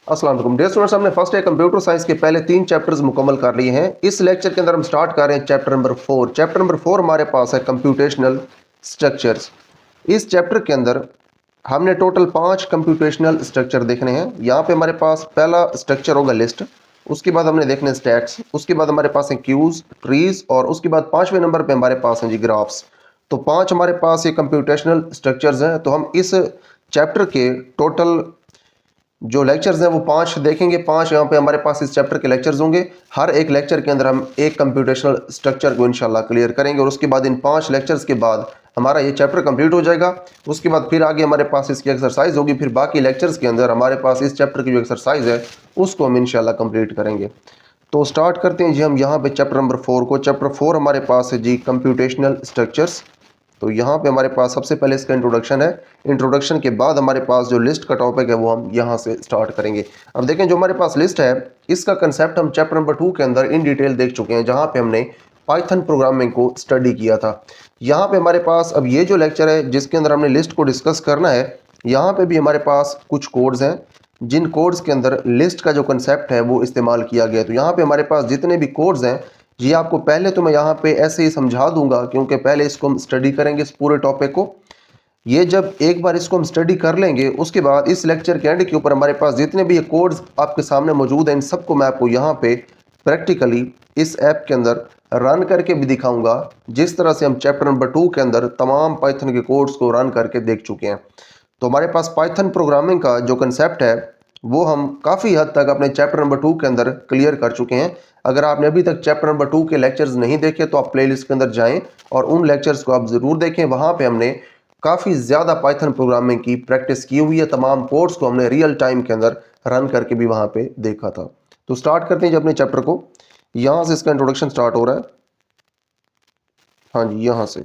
अस्सलाम वालेकुम dear students, हमने फर्स्ट ईयर कंप्यूटर साइंस के पहले 3 चैप्टर्स मुकम्मल कर लिए हैं। इस लेक्चर के अंदर हम स्टार्ट कर रहे हैं चैप्टर नंबर 4। चैप्टर नंबर 4 हमारे पास है कंप्यूटेशनल स्ट्रक्चर्स। इस चैप्टर के अंदर हमने टोटल 5 कंप्यूटेशनल स्ट्रक्चर देखने हैं। यहाँ पे हमारे पास पहला स्ट्रक्चर होगा लिस्ट, उसके बाद हमने देखने स्टैक्स, उसके बाद हमारे पास है क्यूज, ट्रीज और उसके बाद 5वें नंबर पे हमारे पास हैं जी ग्राफ्स। तो 5 हमारे पास ये कंप्यूटेशनल स्ट्रक्चर्स हैं। तो हम इस चैप्टर के टोटल जो लेक्चर्स हैं वो 5 देखेंगे। 5 यहाँ पे हमारे पास इस चैप्टर के लेक्चर्स होंगे। हर एक लेक्चर के अंदर हम एक कंप्यूटेशनल स्ट्रक्चर को इंशाल्लाह क्लियर करेंगे और उसके बाद इन 5 लेक्चर्स के बाद हमारा ये चैप्टर कंप्लीट हो जाएगा। उसके बाद फिर आगे हमारे पास इसकी एक्सरसाइज होगी। फिर बाकी लेक्चर्स के अंदर हमारे पास इस चैप्टर की जो एक्सरसाइज है उसको हम इंशाल्लाह कंप्लीट करेंगे। तो स्टार्ट करते हैं जी हम यहाँ पे चैप्टर नंबर 4 को। चैप्टर 4 हमारे पास है जी कंप्यूटेशनल स्ट्रक्चर्स। तो यहाँ पे हमारे पास सबसे पहले इसका इंट्रोडक्शन है। इंट्रोडक्शन के बाद हमारे पास जो लिस्ट का टॉपिक है वो हम यहाँ से स्टार्ट करेंगे। अब देखें जो हमारे पास लिस्ट है इसका कंसेप्ट हम चैप्टर नंबर 2 के अंदर इन डिटेल देख चुके हैं, जहाँ पे हमने पाइथन प्रोग्रामिंग को स्टडी किया था। यहाँ पे हमारे पास अब ये जो लेक्चर है जिसके अंदर हमने लिस्ट को डिस्कस करना है, यहाँ पे भी हमारे पास कुछ कोड्स हैं जिन कोड्स के अंदर लिस्ट का जो कंसेप्ट है वो इस्तेमाल किया गया। तो यहाँ पे हमारे पास जितने भी कोड्स हैं ये आपको पहले तो मैं यहाँ पे ऐसे ही समझा दूंगा, क्योंकि पहले इसको हम स्टडी करेंगे इस पूरे टॉपिक को। ये जब एक बार इसको हम स्टडी कर लेंगे उसके बाद इस लेक्चर के एंड के ऊपर हमारे पास जितने भी ये कोड्स आपके सामने मौजूद हैं इन सबको मैं आपको यहाँ पे प्रैक्टिकली इस ऐप के अंदर रन करके भी दिखाऊंगा, जिस तरह से हम चैप्टर नंबर 2 के अंदर तमाम पाइथन के कोड्स को रन करके देख चुके हैं। तो हमारे पास पाइथन प्रोग्रामिंग का जो कंसेप्ट है वो हम काफ़ी हद तक अपने चैप्टर नंबर 2 के अंदर क्लियर कर चुके हैं। अगर आपने अभी तक चैप्टर नंबर 2 के लेक्चर्स नहीं देखे तो आप प्लेलिस्ट के अंदर जाएं और उन लेक्चर्स को आप ज़रूर देखें। वहाँ पे हमने काफ़ी ज़्यादा पाइथन प्रोग्रामिंग की प्रैक्टिस की हुई है। तमाम कोड्स को हमने रियल टाइम के अंदर रन करके भी वहाँ पे देखा था। तो स्टार्ट करते हैं जी अपने चैप्टर को। यहाँ से इसका इंट्रोडक्शन स्टार्ट हो रहा है। हाँ जी, यहाँ से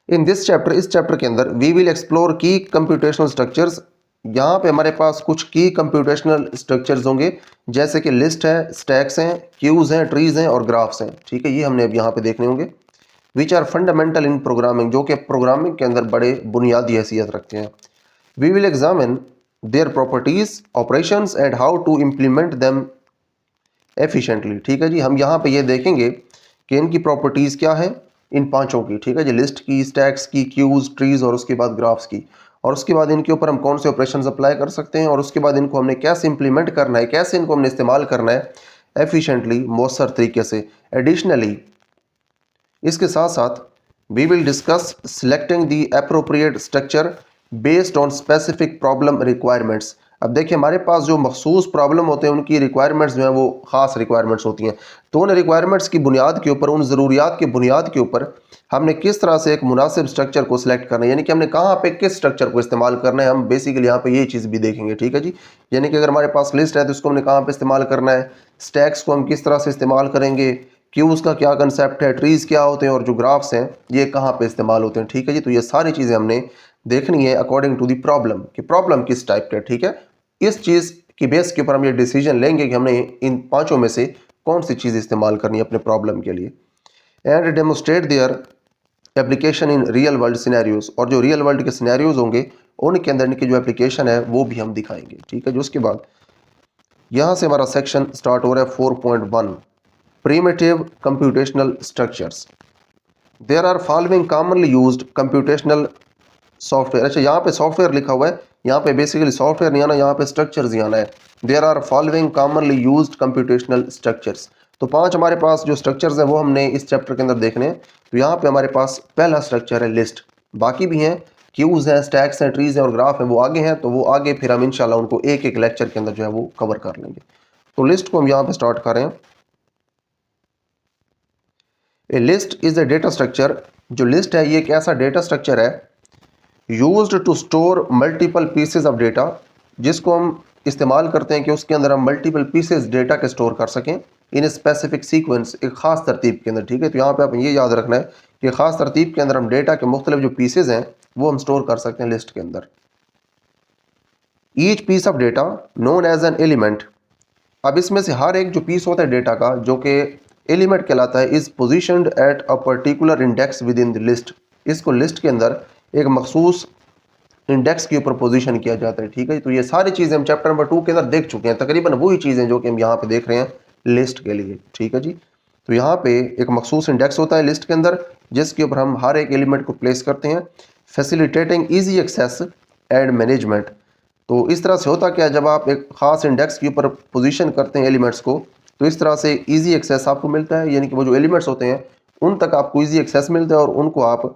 इन दिस चैप्टर, इस चैप्टर के अंदर वी विल एक्सप्लोर की कंप्यूटेशनल स्ट्रक्चर्स। यहाँ पे हमारे पास कुछ की कंप्यूटेशनल स्ट्रक्चर्स होंगे, जैसे कि लिस्ट है, स्टैक्स हैं, क्यूज हैं, ट्रीज हैं और ग्राफ्स हैं। ठीक है, ये हमने अब यहाँ पे देखने होंगे। Which are fundamental in programming, जो कि प्रोग्रामिंग के अंदर बड़े बुनियादी हैसियत रखते हैं। We will examine their properties, operations and how to implement them efficiently. ठीक है जी, हम यहाँ पे ये देखेंगे कि इनकी प्रॉपर्टीज़ क्या है इन पांचों की। ठीक है जी, लिस्ट की, स्टैक्स की, क्यूज, ट्रीज और उसके बाद ग्राफ्स की। और उसके बाद इनके ऊपर हम कौन से ऑपरेशंस अप्लाई कर सकते हैं और उसके बाद इनको हमने कैसे इंप्लीमेंट करना है, कैसे इनको हमने इस्तेमाल करना है एफिशिएंटली, मौसर तरीके से। एडिशनली इसके साथ साथ we will discuss selecting the appropriate structure based on specific problem requirements. अब देखिए हमारे पास जो मखसूस प्रॉब्लम होते हैं उनकी रिक्वायरमेंट्स जो हैं वो ख़ास रिक्वायरमेंट्स होती हैं। तो उन रिक्वायरमेंट्स की बुनियाद के ऊपर, उन ज़रूरियात की बुनियाद के ऊपर हमने किस तरह से एक मुनासिब स्ट्रक्चर को सिलेक्ट करना है, यानी कि हमने कहाँ पे किस स्ट्रक्चर को इस्तेमाल करना है, हम बेसिकली यहाँ पे ये चीज़ भी देखेंगे। ठीक है जी, यानी कि अगर हमारे पास लिस्ट है तो उसको हमने कहाँ पे इस्तेमाल करना है, स्टैक्स को हम किस तरह से इस्तेमाल करेंगे, क्यूज का क्या कंसेप्ट है, ट्रीज क्या होते हैं और जो ग्राफ्स हैं ये कहाँ पे इस्तेमाल होते हैं। ठीक है जी, तो ये सारी चीज़ें हमने देखनी है अकॉर्डिंग टू द प्रॉब्लम, कि प्रॉब्लम किस टाइप का है। ठीक है, इस चीज़ की बेस के ऊपर हम ये डिसीजन लेंगे कि हमने इन पांचों में से कौन सी चीज़ इस्तेमाल करनी है अपने प्रॉब्लम के लिए। And demonstrate their application in real world scenarios, और जो रियल वर्ल्ड के सिनेरियोज होंगे उनके अंदर इनकी जो एप्लीकेशन है वो भी हम दिखाएंगे। ठीक है जी, उसके बाद यहाँ से हमारा सेक्शन स्टार्ट हो रहा है 4.1 primitive computational structures. There are following commonly used computational software. अच्छा, यहाँ पे सॉफ्टवेयर लिखा हुआ है, यहाँ पे बेसिकली सॉफ्टवेयर नहीं आना, यहाँ पे स्ट्रक्चर्स ही आना है। There are following commonly used computational structures. तो 5 हमारे पास जो स्ट्रक्चर्स हैं वो हमने इस चैप्टर के अंदर देखने हैं। तो यहाँ पे हमारे पास पहला स्ट्रक्चर है लिस्ट, बाकी भी हैं, क्यूज हैं, स्टैक्स हैं, ट्रीज हैं और ग्राफ हैं, वो आगे हैं। तो वो आगे फिर हम इंशाल्लाह उनको एक एक लेक्चर के अंदर जो है वो कवर कर लेंगे। तो लिस्ट को हम यहाँ पे स्टार्ट कर रहे हैं। A list is a data structure. जो लिस्ट है ये एक ऐसा डेटा स्ट्रक्चर है used to store multiple pieces of data, जिसको हम इस्तेमाल करते हैं कि उसके अंदर हम मल्टीपल पीसेज डेटा के स्टोर कर सकें इन स्पेसिफिक सीक्वेंस, एक ख़ास तरतीब के अंदर। ठीक है, तो यहाँ पे आप ये याद रखना है कि ख़ास तरतीब के अंदर हम डेटा के मुख्तलिफ जो पीसेज हैं वो हम स्टोर कर सकते हैं लिस्ट के अंदर। Each piece of data known as an element. अब इसमें से हर एक जो पीस होता है डेटा का जो कि एलिमेंट कहलाता है, is positioned at a particular index with in the list. इसको लिस्ट के अंदर एक मखसूस इंडेक्स के ऊपर पोजीशन किया जाता है। ठीक है, तो ये सारी चीज़ें हम चैप्टर नंबर 2 के अंदर देख चुके हैं, तकरीबन वही चीज़ें जो कि हम यहाँ पे देख रहे हैं लिस्ट के लिए। ठीक है जी, तो यहाँ पे एक मखसूस इंडेक्स होता है लिस्ट के अंदर, जिसके ऊपर हम हर एक एलिमेंट को प्लेस करते हैं, facilitating easy access and management. तो इस तरह से होता क्या है, जब आप एक ख़ास इंडेक्स के ऊपर पोजीशन करते हैं एलिमेंट्स को, तो इस तरह से इजी एक्सेस आपको मिलता है, यानी कि वो जो एलिमेंट्स होते हैं उन तक आपको इजी एक्सेस मिलता है और उनको आप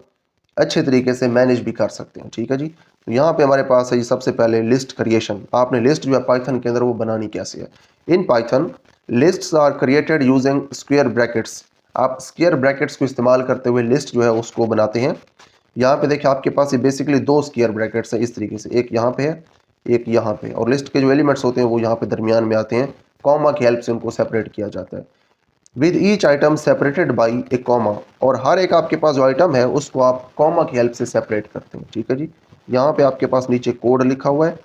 अच्छे तरीके से मैनेज भी कर सकते हैं। ठीक है जी, तो यहाँ पे हमारे पास है ये सबसे पहले लिस्ट क्रिएशन। आपने लिस्ट जो है पाइथन के अंदर वो बनानी कैसे है। In Python lists are created using square brackets. आप स्क्वायर ब्रैकेट्स को इस्तेमाल करते हुए लिस्ट जो है उसको बनाते हैं। यहाँ पे देखिए आपके पास ये बेसिकली दो स्क्वायर ब्रैकेट्स हैं इस तरीके से, एक यहाँ पे है एक यहाँ पे, और लिस्ट के जो एलिमेंट्स होते हैं वो यहाँ पे दरमियान में आते हैं, कॉमा की हेल्प से उनको सेपरेट किया जाता है। With each item separated by A comma, और हर एक आपके पास जो आइटम है उसको आप कॉमा की हेल्प से सेपरेट करते हैं। ठीक है जी, यहाँ पे आपके पास नीचे कोड लिखा हुआ है,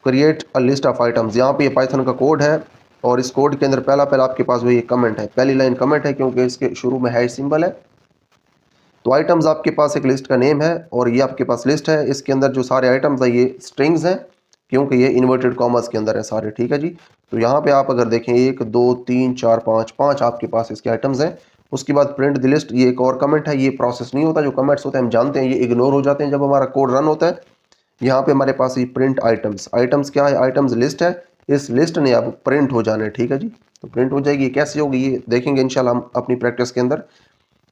create a list of items. यहाँ पे ये पाइथन का कोड है और इस कोड के अंदर पहला आपके पास वो ये कमेंट है, पहली लाइन कमेंट है क्योंकि इसके शुरू में हैश सिंबल है। तो आइटम्स आपके पास एक लिस्ट का नेम है और ये आपके पास लिस्ट है, इसके अंदर जो सारे आइटम्स हैं ये स्ट्रिंग्स हैं क्योंकि ये इन्वर्टेड कॉमर्स के अंदर है सारे। ठीक है जी, तो यहाँ पे आप अगर देखें 1 2 3 4 5 आपके पास इसके आइटम्स हैं। उसके बाद प्रिंट द लिस्ट, ये एक और कमेंट है, ये प्रोसेस नहीं होता, जो कमेंट्स होते हैं हम जानते हैं ये इग्नोर हो जाते हैं जब हमारा कोड रन होता है। यहाँ पे हमारे पास ये प्रिंट आइटम्स, आइटम्स क्या है, आइटम्स लिस्ट है, इस लिस्ट ने अब प्रिंट हो जाना है। ठीक है जी, तो प्रिंट हो जाएगी, कैसे होगी ये देखेंगे इंशाल्लाह हम अपनी प्रैक्टिस के अंदर।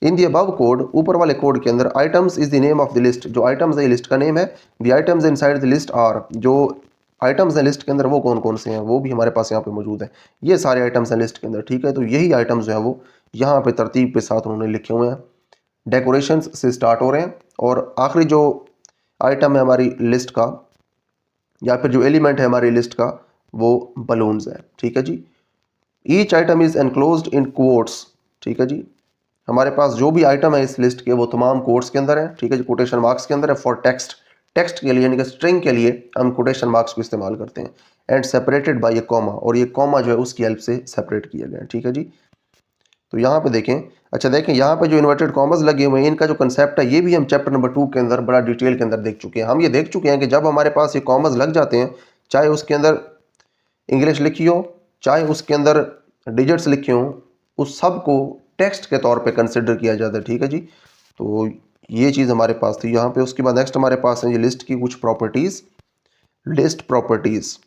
इन दी अबव कोड, ऊपर वाले कोड के अंदर items is the name of the list, जो आइटम्स है ये लिस्ट का नेम है। The items inside the list are, जो आइटम्स हैं लिस्ट के अंदर वो कौन कौन से हैं वो भी हमारे पास यहाँ पे मौजूद है, ये सारे आइटम्स हैं लिस्ट के अंदर। ठीक है, तो यही आइटम्स जो है वो यहाँ पे तरतीब के साथ उन्होंने लिखे हुए हैं, डेकोरेशंस से स्टार्ट हो रहे हैं, और आखिरी जो आइटम है हमारी लिस्ट का या फिर जो एलिमेंट है हमारी लिस्ट का वो बलून्स है। ठीक है जी, each item is enclosed in quotes. ठीक है जी, हमारे पास जो भी आइटम है इस लिस्ट के वो तमाम कोट्स के अंदर है। ठीक है जी, कोटेशन मार्क्स के अंदर है। फॉर टेक्स्ट, टेक्स्ट के लिए यानी कि स्ट्रिंग के लिए हम कोटेशन मार्क्स को इस्तेमाल करते हैं। And separated by A comma, और ये कॉमा जो है उसकी हेल्प से सेपरेट किया गया है। ठीक है जी, तो यहाँ पे देखें, अच्छा देखें यहाँ पे जो इन्वर्टेड कॉमर्स लगे हुए हैं इनका जो कंसेप्ट है ये भी हम चैप्टर नंबर 2 के अंदर बड़ा डिटेल के अंदर देख चुके हैं। हम ये देख चुके हैं कि जब हमारे पास ये कॉमर्स लग जाते हैं, चाहे उसके अंदर इंग्लिश लिखी हो चाहे उसके अंदर डिजिट्स लिखे हों, उस सब को टेक्स्ट के तौर पे कंसिडर किया जाता है। ठीक है जी, तो ये चीज़ हमारे पास थी यहाँ पे। उसके बाद नेक्स्ट हमारे पास है ये लिस्ट की कुछ properties. List properties,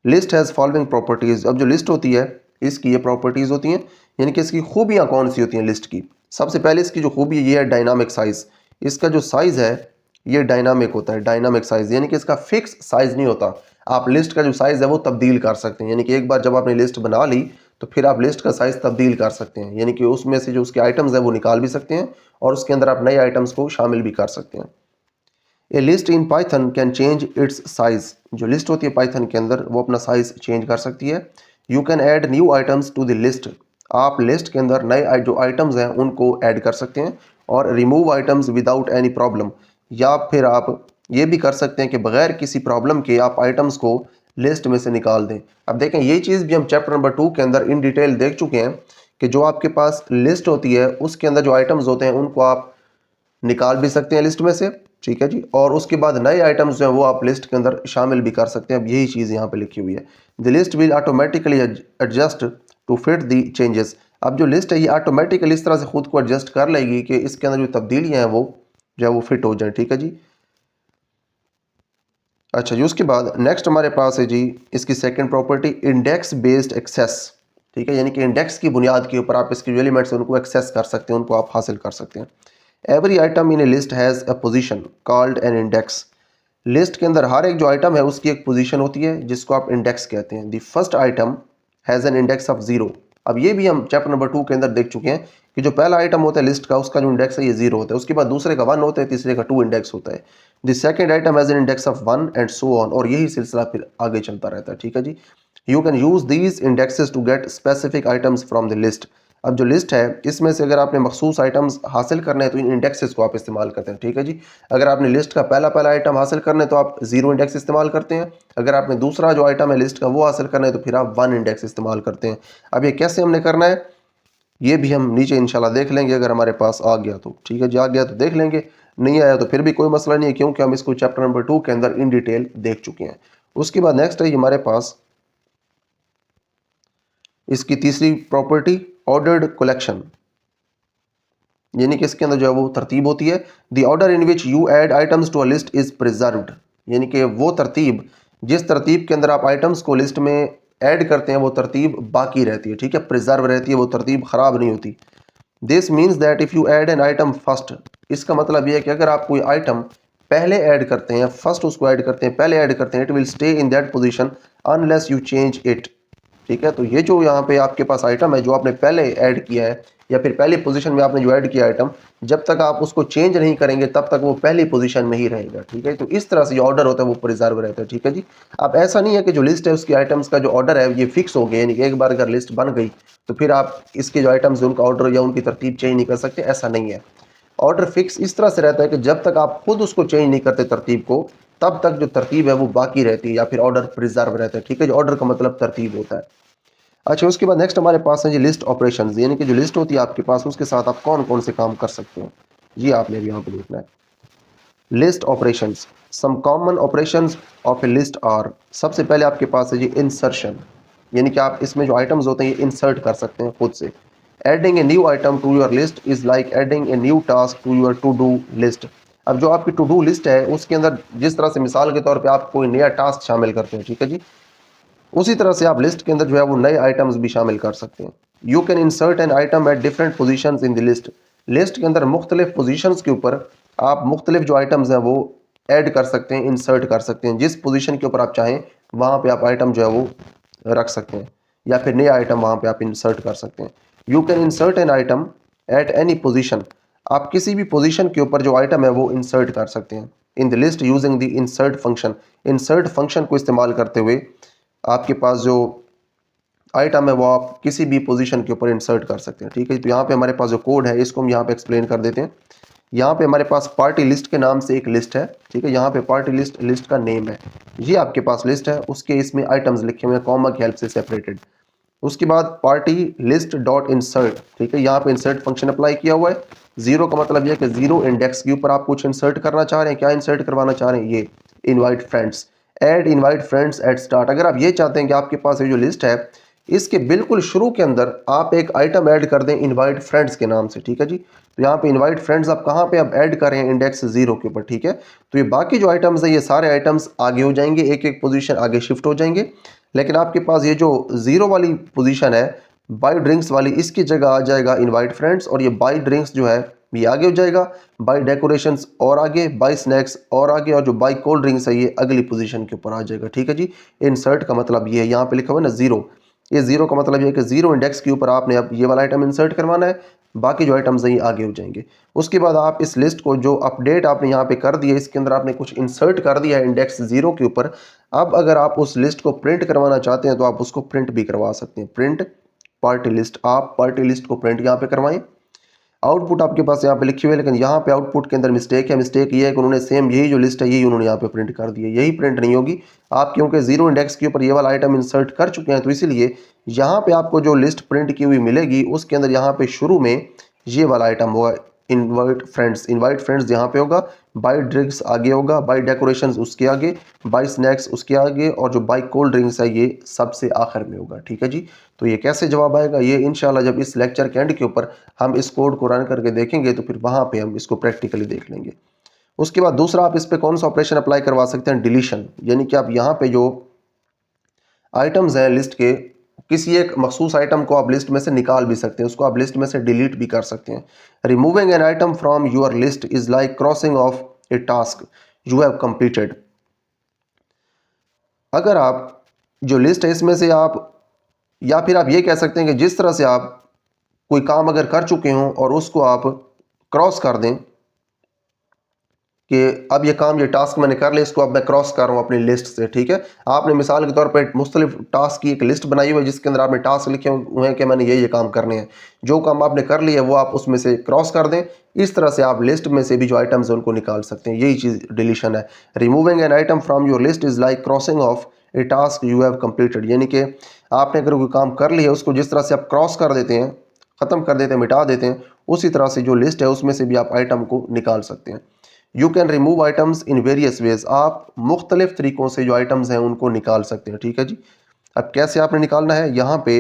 list has following properties. अब जो लिस्ट होती है इसकी ये प्रॉपर्टीज़ होती हैं, यानी कि इसकी खूबियाँ कौन सी होती हैं लिस्ट की। सबसे पहले इसकी जो खूबी ये है डायनामिक साइज़। इसका जो साइज़ है ये डायनामिक होता है, डायनामिक साइज़, यानी कि इसका फिक्स साइज़ नहीं होता। आप लिस्ट का जो साइज़ है वो तब्दील कर सकते हैं, यानी कि एक बार जब आपने लिस्ट बना ली तो फिर आप लिस्ट का साइज़ तब्दील कर सकते हैं, यानी कि उसमें से जो उसके आइटम्स है वो निकाल भी सकते हैं और उसके अंदर आप नए आइटम्स को शामिल भी कर सकते हैं। A list in Python can change its size. जो लिस्ट होती है पाइथन के अंदर वो अपना साइज चेंज कर सकती है। You can add new items to the list. आप लिस्ट के अंदर नए जो आइटम्स हैं उनको ऐड कर सकते हैं और remove items without any problem, या फिर आप ये भी कर सकते हैं कि बगैर किसी प्रॉब्लम के आप आइटम्स को लिस्ट में से निकाल दें। अब देखें ये चीज़ भी हम चैप्टर नंबर 2 के अंदर इन डिटेल देख चुके हैं कि जो आपके पास लिस्ट होती है उसके अंदर जो आइटम्स होते हैं उनको आप निकाल भी सकते हैं लिस्ट में से। ठीक है जी, और उसके बाद नए आइटम्स जो हैं वो आप लिस्ट के अंदर शामिल भी कर सकते हैं। अब यही चीज़ यहाँ पे लिखी हुई है, the list will automatically adjust to fit the changes. अब जो लिस्ट है ये ऑटोमेटिकली इस तरह से खुद को एडजस्ट कर लेगी कि इसके अंदर जो तब्दीलियाँ हैं वो जो है वो फिट हो जाए। ठीक है जी, अच्छा जी, उसके बाद नेक्स्ट हमारे पास है जी इसकी second property, index based access. ठीक है, यानी कि इंडेक्स की बुनियाद के ऊपर आप इसके जो एलिमेंट्स हैं उनको एक्सेस कर सकते हैं, उनको आप हासिल कर सकते हैं। Every item in a list has a position called an index. List के अंदर हर एक जो आइटम है उसकी एक पोजीशन होती है जिसको आप इंडेक्स कहते हैं। The first item has an index of 0। अब ये भी हम चैप्टर नंबर 2 के अंदर देख चुके हैं कि जो पहला आइटम होता है लिस्ट का उसका जो इंडेक्स है ये 0 होता है, उसके बाद दूसरे का 1 होता है, तीसरे का 2 इंडेक्स होता है। The second item has an index of 1 and so on, और यही सिलसिला फिर आगे चलता रहता है। ठीक है जी, you can use these indexes to get specific items from the list. अब जो लिस्ट है इसमें से अगर आपने मखसूस आइटम्स हासिल करने हैं तो इन इंडेक्सेस को आप इस्तेमाल करते हैं। ठीक है जी, अगर आपने लिस्ट का पहला आइटम हासिल करना है तो आप 0 इंडेक्स इस्तेमाल करते हैं। अगर आपने दूसरा जो आइटम है लिस्ट का वो हासिल करना है तो फिर आप 1 इंडेक्स इस्तेमाल करते हैं। अब ये कैसे हमने करना है ये भी हम नीचे इंशाल्लाह देख लेंगे अगर हमारे पास आ गया तो। ठीक है जी, आ गया तो देख लेंगे, नहीं आया तो फिर भी कोई मसला नहीं है, क्योंकि हम इसको चैप्टर नंबर 2 के अंदर इन डिटेल देख चुके हैं। उसके बाद नेक्स्ट है हमारे पास इसकी तीसरी प्रॉपर्टी, ऑर्डर्ड कलेक्शन, यानी कि इसके अंदर जो है वो तरतीब होती है। The order in which you add items to a list is preserved, यानी कि वो तरतीब, जिस तरतीब के अंदर आप आइटम्स को लिस्ट में ऐड करते हैं वो तरतीब बाकी रहती है, ठीक है, प्रिजर्व रहती है, वो तरतीब ख़राब नहीं होती। This means that if you add an item first, इसका मतलब ये है कि अगर आप कोई आइटम पहले ऐड करते हैं, फर्स्ट उसको ऐड करते हैं, पहले ऐड करते हैं, it will stay in that position unless you change it, ठीक है। तो ये जो यहाँ पे आपके पास आइटम है जो आपने पहले ऐड किया है या फिर पहली पोजीशन में आपने जो ऐड किया आइटम, जब तक आप उसको चेंज नहीं करेंगे तब तक वो पहली पोजीशन में ही रहेगा, ठीक है। तो इस तरह से जो ऑर्डर होता है वो प्रिजर्व रहता है, ठीक है जी। अब ऐसा नहीं है कि जो लिस्ट है उसकी आइटम्स का जो ऑर्डर है ये फिक्स हो गया, यानी कि एक बार अगर लिस्ट बन गई तो फिर आप इसके जो आइटम्स उनका ऑर्डर या उनकी तरतीब चेंज नहीं कर सकते, ऐसा नहीं है। ऑर्डर फिक्स इस तरह से रहता है कि जब तक आप खुद उसको चेंज नहीं करते तरतीब को, तब तक जो तरतीब है वो बाकी रहती है या फिर ऑर्डर प्रिजर्व रहता है, ठीक है। जो ऑर्डर का मतलब तरतीब होता है। अच्छा, उसके बाद नेक्स्ट हमारे पास है जी लिस्ट ऑपरेशंस, यानी कि जो लिस्ट होती है आपके पास उसके साथ आप कौन कौन से काम कर सकते हैं, ये आपने भी यहाँ पे देखना है। List operations, some common operations of a list are, सबसे पहले आपके पास है जी इंसर्शन, यानी कि आप इसमें जो आइटम्स होते हैं ये इंसर्ट कर सकते हैं खुद से। Adding a new item to your list is like adding a new task to your to do list. अब जो आपकी टू डू लिस्ट है उसके अंदर जिस तरह से मिसाल के तौर पे आप कोई नया टास्क शामिल करते हैं, ठीक है जी, उसी तरह से आप लिस्ट के अंदर जो है वो नए आइटम्स भी शामिल कर सकते हैं। You can insert N item at different positions in the list, list के अंदर मुख्तलिफ पोजीशंस के ऊपर आप मुख्तलिफ जो आइटम्स हैं वो ऐड कर सकते हैं, इंसर्ट कर सकते हैं, जिस पोजीशन के ऊपर आप चाहें वहाँ पे आप आइटम जो है वो रख सकते हैं या फिर नया आइटम वहाँ पे आप इंसर्ट कर सकते हैं। You can insert N item at any position, आप किसी भी पोजीशन के ऊपर जो आइटम है वो इंसर्ट कर सकते हैं इन the list using the insert function, insert function को इस्तेमाल करते हुए आपके पास जो आइटम है वो आप किसी भी पोजीशन के ऊपर इंसर्ट कर सकते हैं, ठीक है। तो यहाँ पे हमारे पास जो कोड है इसको हम यहाँ पे एक्सप्लेन कर देते हैं। यहाँ पे हमारे पास पार्टी लिस्ट के नाम से एक लिस्ट है, ठीक है, यहाँ पे पार्टी लिस्ट लिस्ट का नेम है, ये आपके पास लिस्ट है, उसके इसमें आइटम्स लिखे हुए हैं कॉमा की हेल्प से सेपरेटेड। उसके बाद पार्टी लिस्ट डॉट इंसर्ट, ठीक है, यहाँ पे इंसर्ट फंक्शन अप्लाई किया हुआ है। जीरो का मतलब यह है कि जीरो इंडेक्स के ऊपर आप कुछ इंसर्ट करना चाह रहे हैं, क्या इंसर्ट करवाना चाह रहे हैं, ये invite friends, add invite friends at start. अगर आप ये चाहते हैं कि आपके पास ये जो लिस्ट है इसके बिल्कुल शुरू के अंदर आप एक आइटम ऐड कर दें इनवाइट फ्रेंड्स के नाम से, ठीक है जी। तो यहाँ पे इनवाइट फ्रेंड्स आप कहाँ पे अब ऐड कर रहे हैं, इंडेक्स जीरो के ऊपर, ठीक है। तो ये बाकी जो आइटम्स है ये सारे आइटम्स आगे हो जाएंगे, एक एक पोजीशन आगे शिफ्ट हो जाएंगे, लेकिन आपके पास ये जो जीरो वाली पोजीशन है बाई ड्रिंक्स वाली, इसकी जगह आ जाएगा इनवाइट फ्रेंड्स, और ये बाई ड्रिंक्स जो है ये आगे हो जाएगा, बाई डेकोरेशंस और आगे, बाई स्नैक्स और आगे, और जो बाई कोल्ड ड्रिंक्स है ये अगली पोजीशन के ऊपर आ जाएगा, ठीक है जी। इंसर्ट का मतलब ये है, यहाँ पे लिखा हुआ है ना जीरो, ये जीरो का मतलब ये है कि जीरो इंडेक्स के ऊपर आपने अब ये वाला आइटम इंसर्ट करवाना है, बाकी जो आइटम्स हैं ये आगे हो जाएंगे। उसके बाद आप इस लिस्ट को जो अपडेट आपने यहाँ पे कर दिया, इसके अंदर आपने कुछ इंसर्ट कर दिया है इंडेक्स जीरो के ऊपर। अब अगर आप उस लिस्ट को प्रिंट करवाना चाहते हैं तो आप उसको प्रिंट भी करवा सकते हैं, प्रिंट पार्टी लिस्ट, आप पार्टी लिस्ट को प्रिंट यहाँ पे करवाएं। आउटपुट आपके पास यहाँ पे लिखी हुई है, लेकिन यहाँ पे आउटपुट के अंदर मिस्टेक है, मिस्टेक ये है कि उन्होंने सेम यही जो लिस्ट है यही उन्होंने यहाँ पे प्रिंट कर दी है, यही प्रिंट नहीं होगी। आप क्योंकि जीरो इंडेक्स के ऊपर ये वाला आइटम इंसर्ट कर चुके हैं तो इसीलिए यहाँ पे आपको जो लिस्ट प्रिंट की हुई मिलेगी उसके अंदर यहाँ पे शुरू में ये वाला आइटम होगा इनवाइट फ्रेंड्स, इनवाइट फ्रेंड्स यहाँ पे होगा, बाई ड्रिंक्स आगे होगा, बाई डेकोरेशंस उसके आगे, बाई स्नैक्स उसके आगे, और जो बाई कोल्ड ड्रिंक्स है ये सबसे आखिर में होगा, ठीक है जी। तो ये कैसे जवाब आएगा, ये इंशाल्लाह जब इस लेक्चर के एंड के ऊपर हम इस कोड को रन करके देखेंगे तो फिर वहाँ पे हम इसको प्रैक्टिकली देख लेंगे। उसके बाद दूसरा आप इस पे कौन सा ऑपरेशन अप्लाई करवा सकते हैं, डिलीशन, यानी कि आप यहाँ पे जो आइटम्स हैं लिस्ट के, किसी एक मखसूस आइटम को आप लिस्ट में से निकाल भी सकते हैं, उसको आप लिस्ट में से डिलीट भी कर सकते हैं। Removing an item from your list is like crossing of A task you have completed. अगर आप जो लिस्ट है इसमें से आप, या फिर आप ये कह सकते हैं कि जिस तरह से आप कोई काम अगर कर चुके हों और उसको आप क्रॉस कर दें कि अब ये काम, ये टास्क मैंने कर लिया, इसको अब मैं क्रॉस कर रहा हूँ अपनी लिस्ट से, ठीक है। आपने मिसाल के तौर पर मुख्तलिफ टास्क की एक लिस्ट बनाई हुई है जिसके अंदर आपने टास्क लिखे हुए हैं कि मैंने ये काम करने हैं, जो काम आपने कर लिया है वो आप उसमें से क्रॉस कर दें। इस तरह से आप लिस्ट में से भी जो आइटम्स हैं उनको निकाल सकते हैं, यही चीज़ डिलीशन है। Removing an item from your list is like crossing of A task you have completed, यानी कि आपने अगर कोई काम कर लिया है उसको जिस तरह से आप क्रॉस कर देते हैं, ख़त्म कर देते हैं, मिटा देते हैं, उसी तरह से जो लिस्ट है उसमें से भी आप आइटम को निकाल सकते हैं। You can remove items in various ways, आप मुख्तलिफ तरीक़ों से जो आइटम्स हैं उनको निकाल सकते हैं। ठीक है जी। अब कैसे आपने निकालना है, यहाँ पे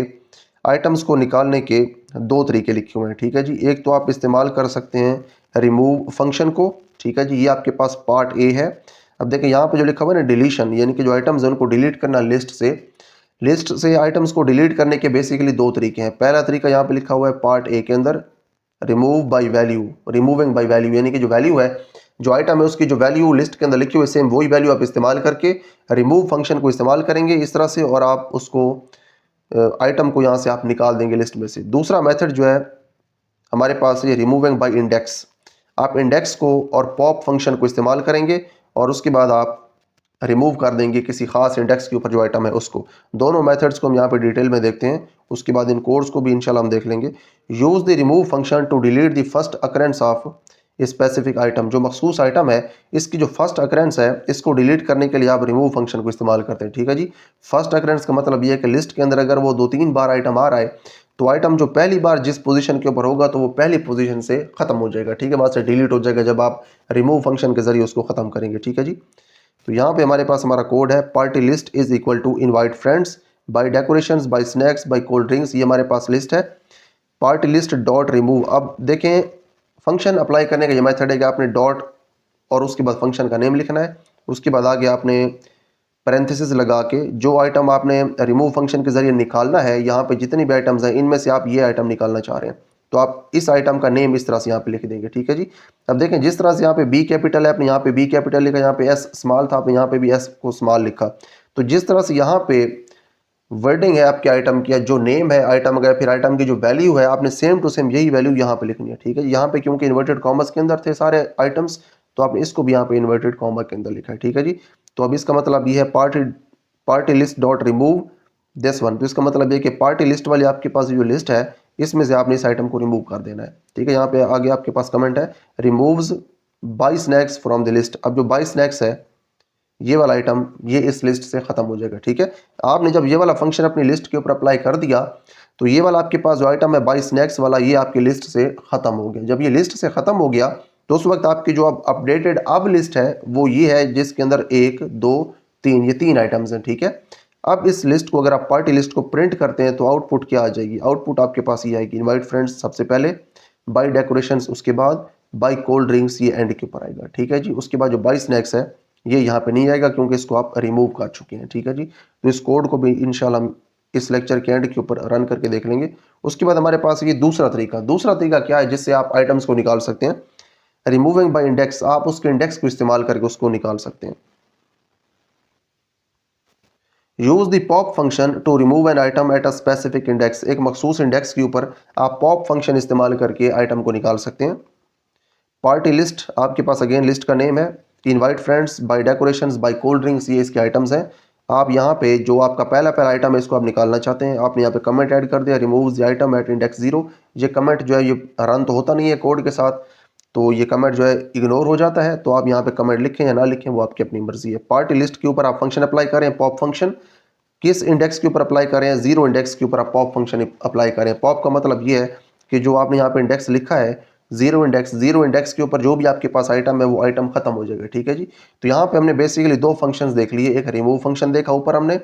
आइटम्स को निकालने के दो तरीके लिखे हुए हैं। ठीक है जी। एक तो आप इस्तेमाल कर सकते हैं रिमूव फंक्शन को। ठीक है जी, ये आपके पास पार्ट ए है। अब देखिए यहाँ पे जो लिखा हुआ है ना डिलीशन, यानी कि जो आइटम्स हैं उनको डिलीट करना लिस्ट से आइटम्स को डिलीट करने के बेसिकली दो तरीके हैं। पहला तरीका यहाँ पे लिखा हुआ है पार्ट ए के अंदर, remove by value, removing by value, यानी कि जो वैल्यू है, जो आइटम है उसकी जो वैल्यू लिस्ट के अंदर लिखी हुई सेम वही वैल्यू आप इस्तेमाल करके रिमूव फंक्शन को इस्तेमाल करेंगे इस तरह से, और आप उसको आइटम को यहाँ से आप निकाल देंगे लिस्ट में से। दूसरा मेथड जो है हमारे पास ये रिमूविंग बाय इंडेक्स, आप इंडेक्स को और पॉप फंक्शन को इस्तेमाल करेंगे और उसके बाद आप रिमूव कर देंगे किसी खास इंडेक्स के ऊपर जो आइटम है उसको। दोनों मेथड्स को हम यहाँ पे डिटेल में देखते हैं, उसके बाद इन कोड्स को भी इंशाल्लाह हम देख लेंगे। Use the remove function to delete the first occurrence of specific item, जो मखसूस आइटम है इसकी जो फर्स्ट अकरेंस है इसको डिलीट करने के लिए आप रिमूव फंक्शन को इस्तेमाल करते हैं। ठीक है जी। फर्स्ट अकरेंस का मतलब ये है कि लिस्ट के अंदर अगर वो 2-3 बार आइटम आ रहा है तो आइटम जो पहली बार जिस पोजीशन के ऊपर होगा तो वो पहली पोजीशन से खत्म हो जाएगा। ठीक है, वहां से डिलीट हो जाएगा जब आप रिमूव फंक्शन के जरिए उसको खत्म करेंगे। ठीक है जी। तो यहाँ पे हमारे पास हमारा कोड है party list is equal to invite friends buy decorations buy snacks buy cold drinks, ये हमारे पास लिस्ट है। पार्टी लिस्ट डॉट रिमूव, अब देखें फंक्शन अप्लाई करने का ये मेथड है कि आपने डॉट और उसके बाद फंक्शन का नेम लिखना है, उसके बाद आगे आपने पैरेंथेसिस लगा के जो आइटम आपने रिमूव फंक्शन के जरिए निकालना है, यहाँ पे जितनी भी आइटम्स हैं इनमें से आप ये आइटम निकालना चाह रहे हैं तो आप इस आइटम का नेम इस तरह से यहाँ पे लिख देंगे। ठीक है जी। अब देखें जिस तरह से यहाँ पे बी कैपिटल है, आपने यहाँ पे बी कैपिटल लिखा, यहाँ पे एस स्मॉल था, आपने यहाँ पे भी एस को स्मॉल लिखा। तो जिस तरह से यहाँ पे वर्डिंग है आपके आइटम की, जो नेम है आइटम का, फिर आइटम की जो वैल्यू है, आपने सेम टू सेम यही वैल्यू यहाँ पे लिखनी है। ठीक है, यहाँ पे क्योंकि इन्वर्टेड कॉमर्स के अंदर थे सारे आइटम्स तो आपने इसको भी यहाँ पे इन्वर्टेड कॉमा के अंदर लिखा है। ठीक है जी। तो अब इसका मतलब ये है party list dot remove this one, तो इसका मतलब ये कि पार्टी लिस्ट वाली आपके पास जो लिस्ट है इसमें से आपने इस आइटम को रिमूव कर देना है। ठीक है, यहाँ पे आगे आपके पास कमेंट है removes buy snacks from the list. अब जो बाय स्नैक्स है ये वाला आइटम ये इस लिस्ट से खत्म हो जाएगा। ठीक है, आपने जब ये वाला फंक्शन अपनी लिस्ट के ऊपर अप्लाई कर दिया तो ये वाला आपके पास जो आइटम है बाय स्नैक्स वाला ये आपकी लिस्ट से खत्म हो गया। जब ये लिस्ट से खत्म हो गया तो उस वक्त आपकी जो अब अपडेटेड अब लिस्ट है वो ये है जिसके अंदर 1 2 3 ये 3 आइटम्स हैं। ठीक है, अब इस लिस्ट को अगर आप पार्टी लिस्ट को प्रिंट करते हैं तो आउटपुट क्या आ जाएगी, आउटपुट आपके पास ये आएगी इनवाइट फ्रेंड्स सबसे पहले, बाय डेकोरेशंस उसके बाद, बाय कोल्ड ड्रिंक्स ये एंड के ऊपर आएगा। ठीक है जी। उसके बाद जो बाय स्नैक्स है ये यहाँ पे नहीं आएगा क्योंकि इसको आप रिमूव कर चुके हैं। ठीक है जी। तो इस कोड को भी इंशाल्लाह हम इस लेक्चर के एंड के ऊपर रन करके देख लेंगे। उसके बाद हमारे पास ये दूसरा तरीका क्या है जिससे आप आइटम्स को निकाल सकते हैं, रिमूविंग बाय इंडेक्स, आप उसके इंडेक्स को इस्तेमाल करके उसको निकाल सकते हैं। Use the pop function to remove an item at a specific index, एक मखसूस इंडेक्स के ऊपर आप पॉप फंक्शन इस्तेमाल करके आइटम को निकाल सकते हैं। पार्टी लिस्ट आपके पास अगेन लिस्ट का नेम है, invite friends buy decorations buy cold drinks ये इसके आइटम्स हैं। आप यहाँ पे जो आपका पहला आइटम है इसको आप निकालना चाहते हैं, आपने यहाँ पे कमेंट ऐड कर दिया remove the item at index 0। ये कमेंट जो है ये रन तो होता नहीं है कोड के साथ, तो ये कमेंट जो है इग्नोर हो जाता है। तो आप यहाँ पे कमेंट लिखें या ना लिखें वो आपकी अपनी मर्जी है। पार्टी लिस्ट के ऊपर आप फंक्शन अप्लाई करें पॉप फंक्शन, किस इंडेक्स के ऊपर अप्लाई करें, 0 इंडेक्स के ऊपर आप पॉप फंक्शन अप्लाई करें। पॉप का मतलब ये है कि जो आपने यहाँ पे इंडेक्स लिखा है 0 इंडेक्स के ऊपर जो भी आपके पास आइटम है वो आइटम खत्म हो जाएगा। ठीक है जी। तो यहाँ पे हमने बेसिकली दो फंक्शंस देख लिए, एक रिमूव फंक्शन देखा ऊपर हमने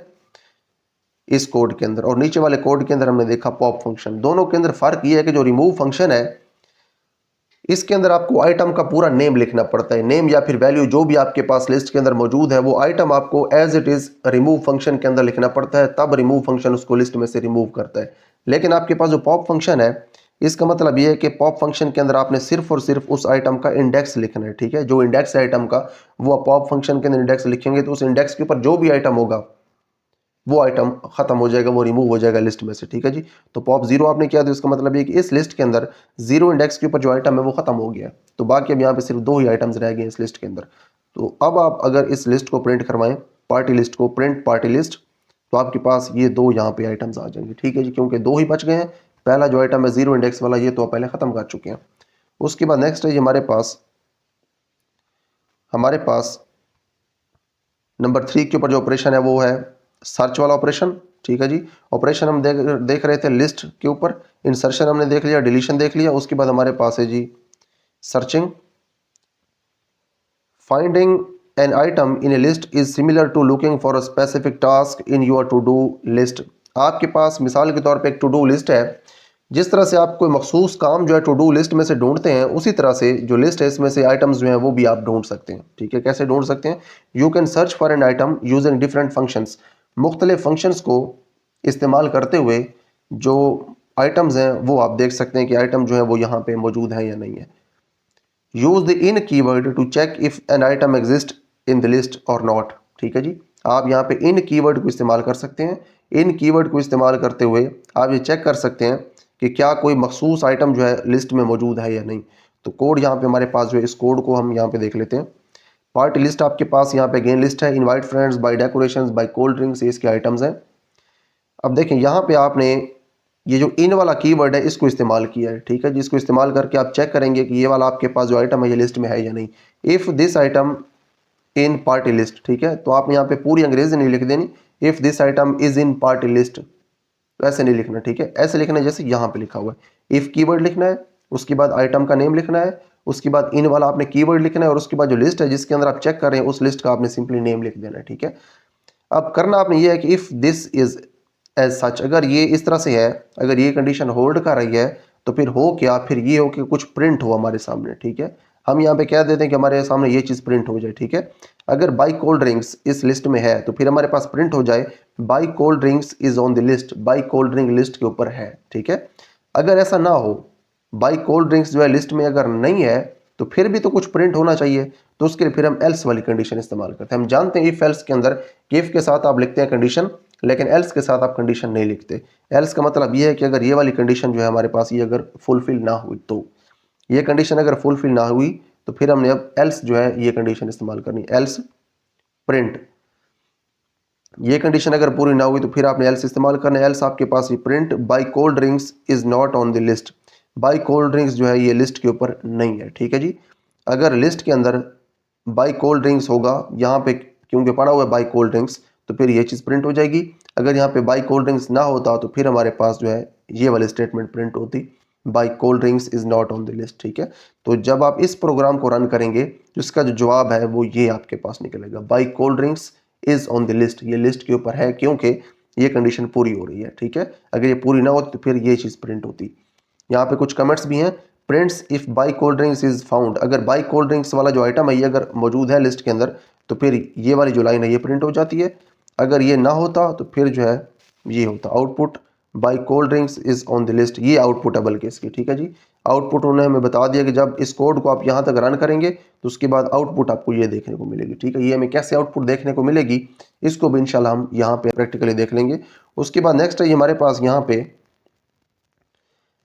इस कोड के अंदर और नीचे वाले कोड के अंदर हमने देखा पॉप फंक्शन। दोनों के अंदर फर्क ये है कि जो रिमूव फंक्शन है इसके अंदर आपको आइटम का पूरा नेम लिखना पड़ता है, नेम या फिर वैल्यू जो भी आपके पास लिस्ट के अंदर मौजूद है वो आइटम आपको as it is remove function के अंदर लिखना पड़ता है, तब रिमूव फंक्शन उसको लिस्ट में से रिमूव करता है। लेकिन आपके पास जो पॉप फंक्शन है इसका मतलब ये है कि पॉप फंक्शन के अंदर आपने सिर्फ और सिर्फ उस आइटम का इंडेक्स लिखना है। ठीक है, जो इंडेक्स है आइटम का वो आप पॉप फंक्शन के अंदर इंडेक्स लिखेंगे तो उस इंडेक्स के ऊपर जो भी आइटम होगा वो आइटम खत्म हो जाएगा, वो रिमूव हो जाएगा लिस्ट में से। ठीक है जी। तो पॉप 0 आपने किया तो इसका मतलब ये कि इस लिस्ट के अंदर 0 इंडेक्स के ऊपर जो आइटम है वो खत्म हो गया, तो बाकी अब यहाँ पे सिर्फ 2 ही आइटम्स रह गए इस लिस्ट के अंदर। तो अब आप अगर इस लिस्ट को प्रिंट करवाएं, पार्टी लिस्ट को प्रिंट पार्टी लिस्ट, तो आपके पास ये 2 यहाँ पे आइटम्स आ जाएंगे। ठीक है जी, क्योंकि 2 ही बच गए हैं। पहला जो आइटम है 0 इंडेक्स वाला ये तो पहले खत्म कर चुके हैं। उसके बाद नेक्स्ट है हमारे पास नंबर 3 के ऊपर जो ऑपरेशन है वो है सर्च वाला ऑपरेशन। ठीक है जी। ऑपरेशन हम देख रहे थे लिस्ट के ऊपर, इंसर्शन हमने देख लिया, डिलीशन देख लिया। उसके बाद हमारे पास है जी searching. Finding an item in a list is similar to looking for a specific task in your to do list. आपके पास मिसाल के तौर पे एक टू डू लिस्ट है, जिस तरह से आप कोई मखसूस काम जो है टू डू लिस्ट में से ढूंढते हैं, उसी तरह से जो लिस्ट है इसमें से आइटम्स जो हैं वो भी आप ढूंढ सकते हैं। ठीक है, कैसे ढूंढ सकते हैं? You can search for an item using different functions. मुख्तलिफ फंक्शंस को इस्तेमाल करते हुए जो आइटम्स हैं वो आप देख सकते हैं कि आइटम जो है वो यहाँ पे मौजूद है या नहीं है। Use the in keyword to check if an item exist in the list or not. ठीक है जी, आप यहाँ पे इन कीवर्ड को इस्तेमाल कर सकते हैं। इन कीवर्ड को इस्तेमाल करते हुए आप ये चेक कर सकते हैं कि क्या कोई मखसूस आइटम जो है लिस्ट में मौजूद है या नहीं। तो कोड यहाँ पे हमारे पास जो है, इस कोड को हम यहाँ पे देख लेते हैं। पार्टी लिस्ट आपके पास यहाँ पे गेम लिस्ट है, invite friends, buy decorations, buy cold drinks, इसके आइटम्स हैं। अब देखें यहाँ पे आपने ये जो इन वाला कीवर्ड है इसको इस्तेमाल किया है। ठीक है, जिसको इस्तेमाल करके आप चेक करेंगे कि ये वाला आपके पास जो आइटम है ये लिस्ट में है या नहीं। If this item in party list, ठीक है, तो आपने यहाँ पे पूरी अंग्रेजी नहीं लिख देनी, if this item is in party list, तो ऐसे नहीं लिखना। ठीक है, ऐसे लिखना है जैसे यहाँ पे लिखा हुआ है। इफ़ कीवर्ड लिखना है, उसके बाद आइटम का नेम लिखना है, उसके बाद इन वाला आपने कीवर्ड लिखना है, और उसके बाद जो लिस्ट है जिसके अंदर आप चेक कर रहे हैं उस लिस्ट का आपने सिंपली नेम लिख देना है। ठीक है, अब करना आपने ये है कि if this is as such, अगर ये इस तरह से है, अगर ये कंडीशन होल्ड कर रही है, तो फिर हो क्या, फिर ये हो कि कुछ प्रिंट हो हमारे सामने। ठीक है, हम यहाँ पे कह देते हैं कि हमारे सामने ये चीज़ प्रिंट हो जाए। ठीक है, अगर बाई कोल्ड ड्रिंक्स इस लिस्ट में है तो फिर हमारे पास प्रिंट हो जाए by cold drinks is on the list, by cold drink list के ऊपर है। ठीक है, अगर ऐसा ना हो, बाई कोल्ड ड्रिंक्स जो है लिस्ट में अगर नहीं है, तो फिर भी तो कुछ प्रिंट होना चाहिए, तो उसके लिए फिर हम एल्स वाली कंडीशन इस्तेमाल करते हैं। हम जानते हैं इफ एल्स के अंदर इफ के साथ आप लिखते हैं कंडीशन, लेकिन एल्स के साथ आप कंडीशन नहीं लिखते। एल्स का मतलब ये है कि अगर ये वाली कंडीशन जो है हमारे पास ये अगर फुलफिल ना हुई, तो ये कंडीशन अगर फुलफिल ना हुई तो फिर हमने अब एल्स जो है ये कंडीशन इस्तेमाल करनी, एल्स प्रिंट। ये कंडीशन अगर पूरी ना हुई तो फिर आपने एल्स इस्तेमाल करना है। एल्स आपके पास ये print by cold drinks is not on the list, by cold drinks जो है ये लिस्ट के ऊपर नहीं है। ठीक है जी, अगर लिस्ट के अंदर बाई कोल्ड ड्रिंक्स होगा यहाँ पे, क्योंकि पड़ा हुआ है बाई कोल्ड ड्रिंक्स, तो फिर ये चीज़ प्रिंट हो जाएगी। अगर यहाँ पे बाई कोल्ड ड्रिंक्स ना होता तो फिर हमारे पास जो है ये वाली स्टेटमेंट प्रिंट होती, by cold drinks is not on the list. ठीक है, तो जब आप इस प्रोग्राम को रन करेंगे तो इसका जो जवाब है वो ये आपके पास निकलेगा, by cold drinks is on the list, ये लिस्ट के ऊपर है क्योंकि ये कंडीशन पूरी हो रही है। ठीक है, अगर ये पूरी ना होती तो फिर ये चीज़ प्रिंट होती। यहाँ पे कुछ कमेंट्स भी हैं, prints if by cold drinks is found, अगर बाई कोल्ड ड्रिंक्स वाला जो आइटम है ये अगर मौजूद है लिस्ट के अंदर तो फिर ये वाली जो लाइन है ये प्रिंट हो जाती है। अगर ये ना होता तो फिर जो है ये होता output by cold drinks is on the list, ये आउटपुट है बल्कि इसकी। ठीक है जी, आउटपुट उन्होंने हमें बता दिया कि जब इस कोड को आप यहाँ तक रन करेंगे तो उसके बाद आउटपुट आपको ये देखने को मिलेगी। ठीक है, ये हमें कैसे आउटपुट देखने को मिलेगी इसको भी इंशाल्लाह हम यहाँ पे प्रैक्टिकली देख लेंगे। उसके बाद नेक्स्ट है हमारे पास यहाँ पे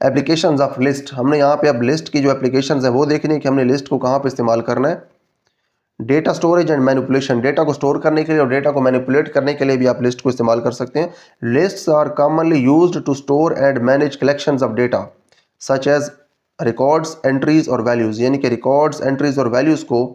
एप्लीकेशंस ऑफ लिस्ट। हमने यहाँ पे अब लिस्ट की जो एप्लीकेशंस है वो देखनी है कि हमने लिस्ट को कहाँ पे इस्तेमाल करना है। Data storage and manipulation, data को स्टोर करने के लिए और डेटा को मैनिपुलेट करने के लिए भी आप लिस्ट को इस्तेमाल कर सकते हैं। Lists are commonly used to store and manage collections of data such as records, entries और वैल्यूज, यानी कि रिकॉर्ड्स, एंट्रीज और वैल्यूज को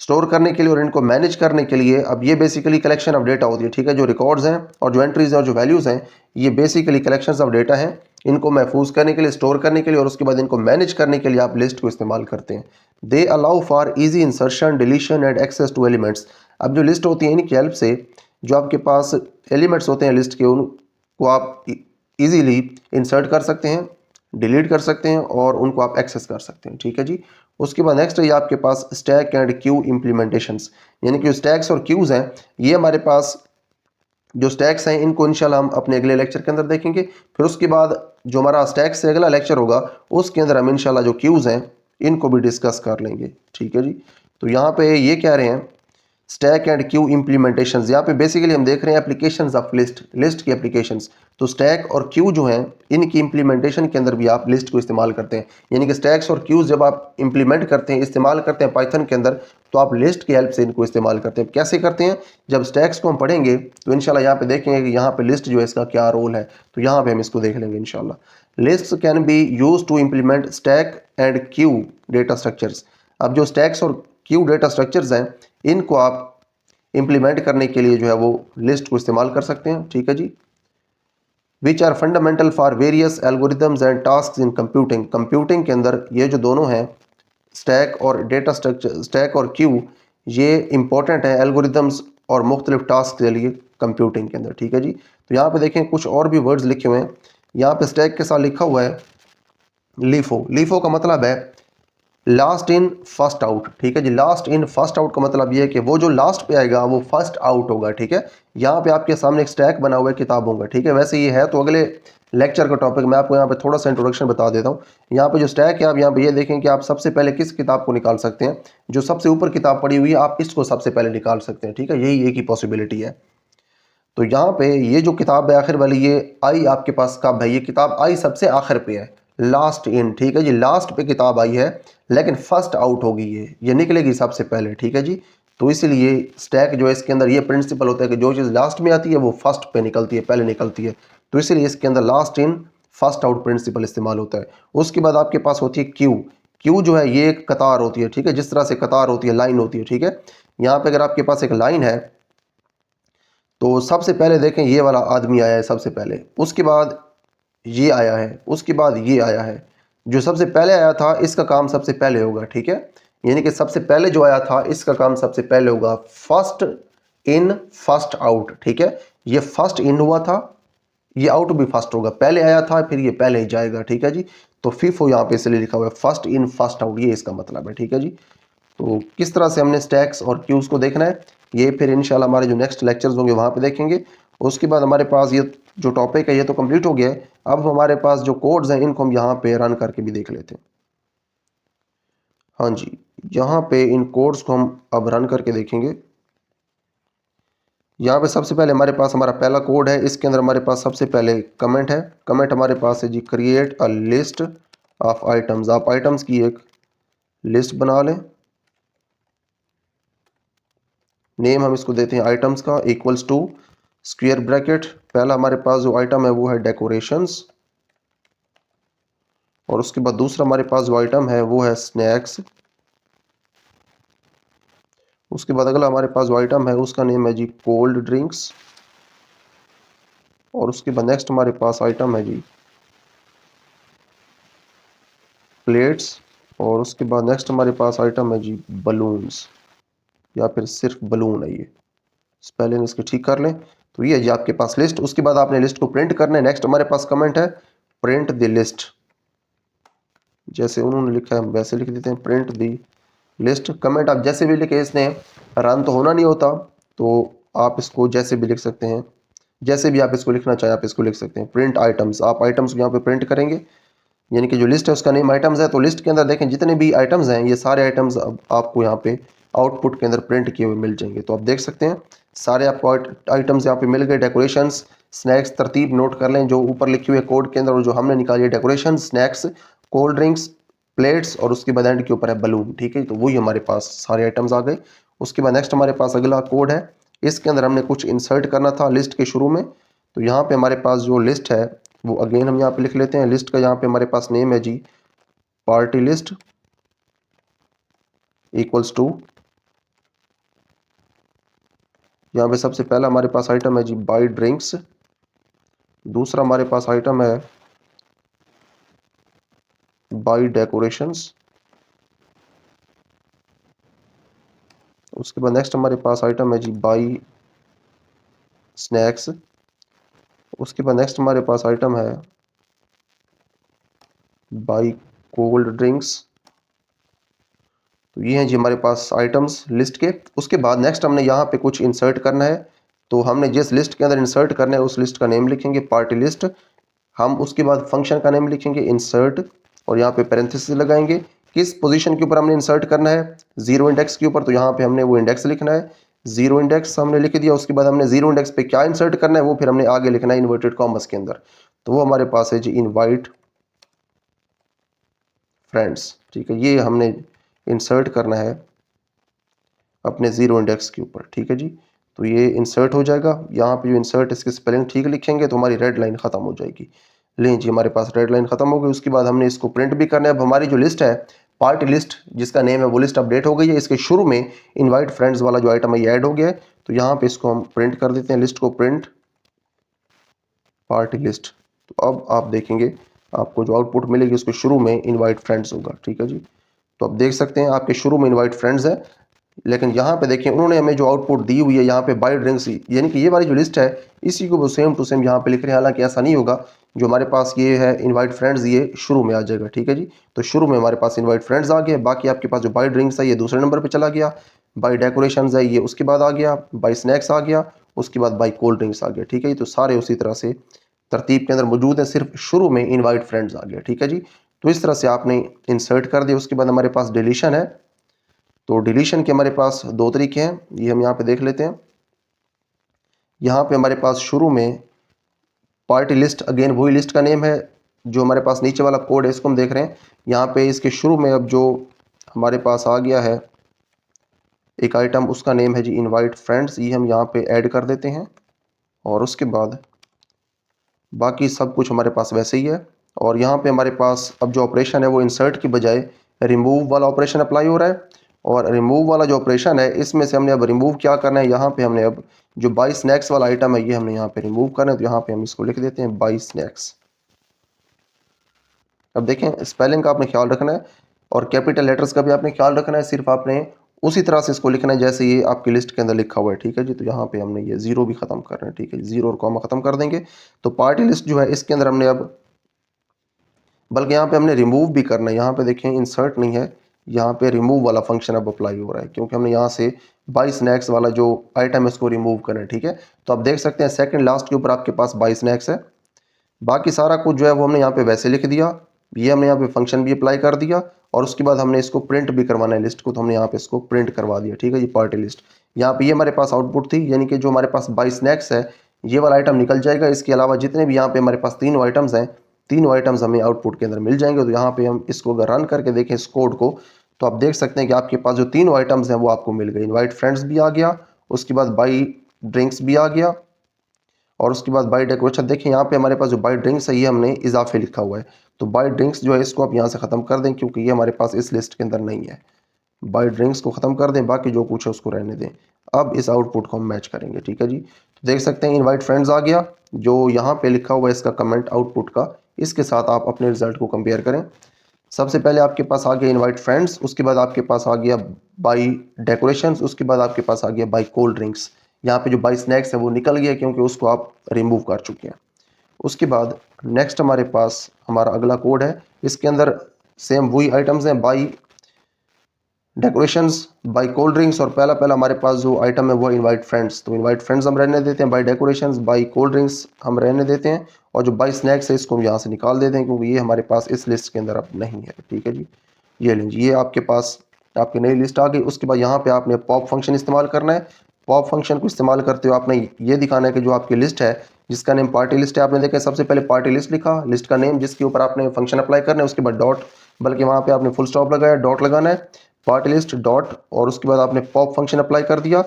स्टोर करने के लिए और इनको मैनेज करने के लिए। अब ये बेसिकली कलेक्शन ऑफ डेटा होती है। ठीक है, जो रिकॉर्ड्स हैं और जो एंट्रीज हैं और जो वैल्यूज़ हैं ये बेसिकली कलेक्शंस ऑफ डेटा हैं। इनको महफूज करने के लिए, स्टोर करने के लिए और उसके बाद इनको मैनेज करने के लिए आप लिस्ट को इस्तेमाल करते हैं। They allow for easy insertion, deletion and access to elements. अब जो लिस्ट होती है इनकी हेल्प से जो आपके पास एलिमेंट्स होते हैं लिस्ट के उनको आप ईजीली इंसर्ट कर सकते हैं, डिलीट कर सकते हैं और उनको आप एक्सेस कर सकते हैं। ठीक है जी, उसके बाद नेक्स्ट है ये आपके पास स्टैक एंड क्यू इम्प्लीमेंटेशंस, यानी कि स्टैक्स और क्यूज़ हैं ये हमारे पास जो स्टैक्स हैं इनको इंशाल्लाह हम अपने अगले लेक्चर के अंदर देखेंगे। फिर उसके बाद जो हमारा स्टैक से अगला लेक्चर होगा उसके अंदर हम इंशाल्लाह जो क्यूज़ हैं इनको भी डिस्कस कर लेंगे। ठीक है जी, तो यहाँ पे ये कह रहे हैं स्टैक एंड क्यू इम्प्लीमेंटेशंस, यहाँ पे बेसिकली हम देख रहे हैं एप्लीकेशंस ऑफ लिस्ट, लिस्ट की एप्लीकेशंस। तो स्टैक और क्यू जो हैं इनकी इम्प्लीमेंटेशन के अंदर भी आप लिस्ट को इस्तेमाल करते हैं, यानी कि स्टैक्स और क्यूज जब आप इम्प्लीमेंट करते हैं, इस्तेमाल करते हैं पाइथन के अंदर, तो आप लिस्ट की हेल्प से इनको इस्तेमाल करते हैं। कैसे करते हैं? जब स्टैक्स को हम पढ़ेंगे तो इंशाल्लाह यहाँ पे देखेंगे कि यहाँ पे लिस्ट जो है इसका क्या रोल है, तो यहाँ पे हम इसको देख लेंगे इंशाल्लाह। List can be use to implement stack and queue data structures. अब जो स्टैक्स और क्यू डेटा स्ट्रक्चर्स हैं इनको आप इम्प्लीमेंट करने के लिए जो है वो लिस्ट को इस्तेमाल कर सकते हैं। ठीक है जी, which are fundamental for various algorithms and tasks in computing. Computing के अंदर ये जो दोनों हैं स्टैक और डेटा स्ट्रक्चर, स्टैक और क्यू ये इंपॉर्टेंट है एल्गोरिदम्स और मुख्तलिफ टास्क के लिए कंप्यूटिंग के अंदर, ठीक है जी। तो यहाँ पे देखें कुछ और भी वर्ड्स लिखे हुए हैं। यहाँ पे स्टैक के साथ लिखा हुआ है लीफो। लीफो का मतलब है लास्ट इन फर्स्ट आउट, ठीक है जी। लास्ट इन फर्स्ट आउट का मतलब ये है कि वो जो लास्ट पे आएगा वो फर्स्ट आउट होगा, ठीक है। यहाँ पे आपके सामने एक स्टैक बना हुआ है किताबों का, ठीक है। वैसे ये है तो अगले लेक्चर का टॉपिक, मैं आपको यहाँ पे थोड़ा सा इंट्रोडक्शन बता देता हूँ। यहाँ पे जो स्टैक है आप यहाँ पे ये देखें कि आप सबसे पहले किस किताब को निकाल सकते हैं। जो सबसे ऊपर किताब पड़ी हुई है आप इसको सबसे पहले निकाल सकते हैं, ठीक है। यही एक ही पॉसिबिलिटी है। तो यहाँ पे ये जो किताब है आखिर वाली, ये आई आपके पास कब है? ये किताब आई सबसे आखिर पे है, लास्ट इन, ठीक है जी। लास्ट पे किताब आई है लेकिन फर्स्ट आउट होगी, ये निकलेगी सबसे पहले, ठीक है जी। तो इसलिए स्टैक जो है इसके अंदर ये प्रिंसिपल होता है कि जो चीज़ लास्ट में आती है वो फर्स्ट पे निकलती है, पहले निकलती है। तो इसलिए इसके अंदर last in first out principle इस्तेमाल होता है। उसके बाद आपके पास होती है क्यू। क्यू जो है ये एक कतार होती है, ठीक है। जिस तरह से कतार होती है, लाइन होती है, ठीक है। यहाँ पे अगर आपके पास एक लाइन है तो सबसे पहले देखें ये वाला आदमी आया है सबसे पहले, उसके बाद ये आया है, उसके बाद ये आया है। जो सबसे पहले आया था इसका काम सबसे पहले होगा, ठीक है। यानी कि सबसे पहले जो आया था इसका काम सबसे पहले होगा। फर्स्ट इन फर्स्ट आउट, ठीक है। ये फर्स्ट इन हुआ था, ये आउट भी फर्स्ट होगा। पहले आया था फिर ये पहले ही जाएगा, ठीक है जी। तो फीफो यहाँ पे इसलिए लिखा हुआ है फर्स्ट इन फर्स्ट आउट, ये इसका मतलब है, ठीक है जी। तो किस तरह से हमने स्टैक्स और क्यूज को देखना है ये फिर इंशाल्लाह हमारे जो नेक्स्ट लेक्चर्स होंगे वहाँ पे देखेंगे। उसके बाद हमारे पास ये जो टॉपिक है ये तो कंप्लीट हो गया है। अब हमारे पास जो कोड्स हैं इनको हम यहाँ पे रन करके भी देख लेते हैं। हाँ जी, यहाँ पे इन कोड्स को हम अब रन करके देखेंगे। यहाँ पे सबसे पहले हमारे पास हमारा पहला कोड है, इसके अंदर हमारे पास सबसे पहले कमेंट है। कमेंट हमारे पास है जी, create a list of items. आप आइटम्स की एक लिस्ट बना लें। नेम हम इसको देते हैं आइटम्स का, इक्वल्स टू स्क्वायर ब्रैकेट। पहला हमारे पास जो आइटम है वो है डेकोरेशंस, और उसके बाद दूसरा हमारे पास जो आइटम है वो है स्नैक्स। उसके बाद अगला हमारे पास जो आइटम है उसका नेम है जी कोल्ड ड्रिंक्स, और उसके बाद नेक्स्ट हमारे पास आइटम है जी प्लेट्स, और उसके बाद नेक्स्ट हमारे पास आइटम है जी बलून्स, या फिर सिर्फ बलून है। ये स्पेलिंग इसके ठीक कर लें। तो ये है जी आपके पास लिस्ट। उसके बाद आपने लिस्ट को प्रिंट करना है। नेक्स्ट हमारे पास कमेंट है प्रिंट द लिस्ट। जैसे उन्होंने लिखा है हम वैसे लिख देते हैं, प्रिंट द लिस्ट। कमेंट आप जैसे भी लिखे, इसने रन तो होना नहीं होता, तो आप इसको जैसे भी लिख सकते हैं। जैसे भी आप इसको लिखना चाहें आप इसको लिख सकते हैं। प्रिंट आइटम्स, आप आइटम्स को यहाँ पे प्रिंट करेंगे, यानी कि जो लिस्ट है उसका नेम आइटम्स है। तो लिस्ट के अंदर देखें जितने भी आइटम्स हैं ये सारे आइटम्स अब आपको यहाँ पे आउटपुट के अंदर प्रिंट किए हुए मिल जाएंगे। तो आप देख सकते हैं सारे आपको आइटम्स यहाँ पे मिल गए। डेकोरेशंस, स्नैक्स, तरतीब नोट कर लें जो ऊपर लिखी हुई है कोड के अंदर, और जो हमने निकाली है decoration, snacks, cold drinks, plates, और उसके बाद एंड के ऊपर है बलून, ठीक है। तो वही हमारे पास सारे आइटम्स आ गए। उसके बाद नेक्स्ट हमारे पास अगला कोड है, इसके अंदर हमने कुछ इंसर्ट करना था लिस्ट के शुरू में। तो यहाँ पे हमारे पास जो लिस्ट है वो अगेन हम यहाँ पे लिख लेते हैं। लिस्ट का यहाँ पे हमारे पास नेम है जी पार्टी लिस्ट, इक्वल्स टू, यहाँ पे सबसे पहला हमारे पास आइटम है जी बाई ड्रिंक्स। दूसरा हमारे पास आइटम है बाई डेकोरेशंस। उसके बाद नेक्स्ट हमारे पास आइटम है जी बाई स्नैक्स। उसके बाद नेक्स्ट हमारे पास आइटम है बाई कोल्ड ड्रिंक्स। तो ये हैं जी हमारे पास आइटम्स लिस्ट के। उसके बाद नेक्स्ट हमने यहाँ पे कुछ इंसर्ट करना है। तो हमने जिस लिस्ट के अंदर इंसर्ट करना है उस लिस्ट का नेम लिखेंगे पार्टी लिस्ट। हम उसके बाद फंक्शन का नेम लिखेंगे इंसर्ट, और यहाँ पे पैरेंथेसिस लगाएंगे। किस पोजीशन के ऊपर हमने इंसर्ट करना है? जीरो इंडेक्स के ऊपर। तो यहाँ पे हमने वो इंडेक्स लिखना है, जीरो इंडेक्स हमने लिख दिया। उसके बाद हमने जीरो इंडेक्स पे क्या इंसर्ट करना है वो फिर हमने आगे लिखना है इन्वर्टेड कॉमर्स के अंदर। तो वो हमारे पास है जी इनवाइट फ्रेंड्स, ठीक है। ये हमने इंसर्ट करना है अपने जीरो इंडेक्स के ऊपर, ठीक है जी। तो ये इंसर्ट हो जाएगा। यहाँ पे जो इंसर्ट इसकी स्पेलिंग ठीक लिखेंगे तो हमारी रेड लाइन खत्म हो जाएगी। लें जी हमारे पास रेड लाइन खत्म हो गई। उसके बाद हमने इसको प्रिंट भी करना है। अब हमारी जो लिस्ट है पार्टी लिस्ट जिसका नेम है वो लिस्ट अपडेट हो गई है। इसके शुरू में इनवाइट फ्रेंड्स वाला जो आइटम है ये ऐड हो गया है। तो यहाँ पे इसको हम प्रिंट कर देते हैं, लिस्ट को प्रिंट पार्टी लिस्ट। तो अब आप देखेंगे आपको जो आउटपुट मिलेगी उसके शुरू में इनवाइट फ्रेंड्स होगा, ठीक है जी। तो आप देख सकते हैं आपके शुरू में इनवाइट फ्रेंड्स है, लेकिन यहाँ पे देखिए उन्होंने हमें जो आउटपुट दी हुई है यहाँ पे बाय ड्रिंक्स, यानी कि ये वाली जो लिस्ट है इसी को वो सेम टू सेम यहाँ पे लिख रहे हैं। हालांकि ऐसा नहीं होगा, जो हमारे पास ये है इनवाइट फ्रेंड्स ये शुरू में आ जाएगा, ठीक है जी। तो शुरू में हमारे पास इनवाइट फ्रेंड्स आ गए, बाकी आपके पास जो बाय ड्रिंक्स है ये दूसरे नंबर पर चला गया, बाय डेकोरेशन है ये उसके बाद आ गया, बाय स्नैक्स आ गया, उसके बाद बाय कोल्ड ड्रिंक्स आ गया, ठीक है जी। तो सारे उसी तरह से तरतीब के अंदर मौजूद है, सिर्फ शुरू में इनवाइट फ्रेंड्स आ गया, ठीक है जी। तो इस तरह से आपने इंसर्ट कर दिया। उसके बाद हमारे पास डिलीशन है, तो डिलीशन के हमारे पास दो तरीके हैं, ये हम यहाँ पे देख लेते हैं। यहाँ पे हमारे पास शुरू में पार्टी लिस्ट, अगेन वही लिस्ट का नेम है, जो हमारे पास नीचे वाला कोड है इसको हम देख रहे हैं। यहाँ पे इसके शुरू में अब जो हमारे पास आ गया है एक आइटम, उसका नेम है जी इनवाइट फ्रेंड्स, ये हम यहाँ पे ऐड कर देते हैं। और उसके बाद बाकी सब कुछ हमारे पास वैसे ही है। और यहाँ पे हमारे पास अब जो ऑपरेशन है वो इंसर्ट की बजाय रिमूव वाला ऑपरेशन अप्लाई हो रहा है। और रिमूव वाला जो ऑपरेशन है इसमें से हमने अब रिमूव क्या करना है, यहाँ पे हमने अब जो बाई स्नैक्स वाला आइटम है ये हमने यहाँ पे रिमूव करना है। तो यहाँ पे हम इसको लिख देते हैं बाई स्नैक्स। अब देखें स्पेलिंग का आपने ख्याल रखना है और कैपिटल लेटर्स का भी आपने ख्याल रखना है, सिर्फ आपने उसी तरह से इसको लिखना है जैसे ये आपकी लिस्ट के अंदर लिखा हुआ है, ठीक है जी। तो यहाँ पे हमने ये जीरो भी खत्म करना है, ठीक है, जीरो और कॉमा खत्म कर देंगे। तो पार्टी लिस्ट जो है इसके अंदर हमने अब, बल्कि यहाँ पे हमने रिमूव भी करना है। यहाँ पे देखें इंसर्ट नहीं है, यहाँ पे रिमूव वाला फंक्शन अब अप्लाई हो रहा है, क्योंकि हमने यहाँ से बाई स्नैक्स वाला जो आइटम है उसको रिमूव करना है, ठीक है। तो आप देख सकते हैं सेकंड लास्ट के ऊपर आपके पास बाई स्नैक्स है, बाकी सारा कुछ जो है वो हमने यहाँ पे वैसे लिख दिया। ये हमने यहाँ पे फंक्शन भी अप्लाई कर दिया और उसके बाद हमने इसको प्रिंट भी करवाना है लिस्ट को, तो हमने यहाँ पे इसको प्रिंट करवा दिया, ठीक है जी। पार्टी लिस्ट यहाँ पे ये हमारे पास आउटपुट थी, यानी कि जो हमारे पास बाई स्नैक्स है ये वाला आइटम निकल जाएगा। इसके अलावा जितने भी यहाँ पे हमारे पास तीनों आइटम्स हैं, तीनों आइटम्स हमें आउटपुट के अंदर मिल जाएंगे। तो यहाँ पे हम इसको अगर रन करके देखें इस कोड को, तो आप देख सकते हैं कि आपके पास जो तीनों आइटम्स हैं वो आपको मिल गए। इनवाइट फ्रेंड्स भी आ गया, उसके बाद बाई ड्रिंक्स भी आ गया, और उसके बाद बाई डेकोरेशन। देखिए यहाँ पे हमारे पास जो बाई ड्रिंक्स है ये हमने इजाफे लिखा हुआ है, तो बाई ड्रिंक्स जो है इसको आप यहाँ से ख़त्म कर दें, क्योंकि ये हमारे पास इस लिस्ट के अंदर नहीं है। बाई ड्रिंक्स को ख़त्म कर दें, बाकी जो कुछ है उसको रहने दें। अब इस आउटपुट को हम मैच करेंगे, ठीक है जी। तो देख सकते हैं इनवाइट फ्रेंड्स आ गया, जो यहाँ पे लिखा हुआ है इसका कमेंट आउटपुट का, इसके साथ आप अपने रिजल्ट को कंपेयर करें। सबसे पहले आपके पास आ गया इनवाइट फ्रेंड्स, उसके बाद आपके पास आ गया बाई डेकोरेशंस, उसके बाद आपके पास आ गया बाई कोल्ड ड्रिंक्स। यहाँ पे जो बाई स्नैक्स है वो निकल गया क्योंकि उसको आप रिमूव कर चुके हैं। उसके बाद नेक्स्ट हमारे पास हमारा अगला कोड है, इसके अंदर सेम वही आइटम्स हैं, by decorations, by cold drinks, और पहला पहला हमारे पास जो आइटम है वो इनवाइट फ्रेंड्स। तो इनवाइट फ्रेंड्स हम रहने देते हैं, by decorations, by cold drinks हम रहने देते हैं, और जो बाई स्नैक्स है इसको हम यहाँ से निकाल देते हैं क्योंकि ये हमारे पास इस लिस्ट के अंदर अब नहीं है, ठीक है जी। ये लीजिए ये आपके पास आपकी नई लिस्ट आ गई। उसके बाद यहाँ पे आपने पॉप फंक्शन इस्तेमाल करना है। पॉप फंक्शन को इस्तेमाल करते हुए आपने ये दिखाना है कि जो आपकी लिस्ट है जिसका नेम पार्टी लिस्ट है, आपने देखा सबसे पहले पार्टी लिस्ट लिखा, लिस्ट का नेम जिसके ऊपर आपने फंक्शन अप्लाई करना है, उसके बाद डॉट, बल्कि वहाँ पे आपने फुल स्टॉप लगाया, डॉट लगाना है, पार्टी लिस्ट डॉट, और उसके बाद आपने पॉप फंक्शन अप्लाई कर दिया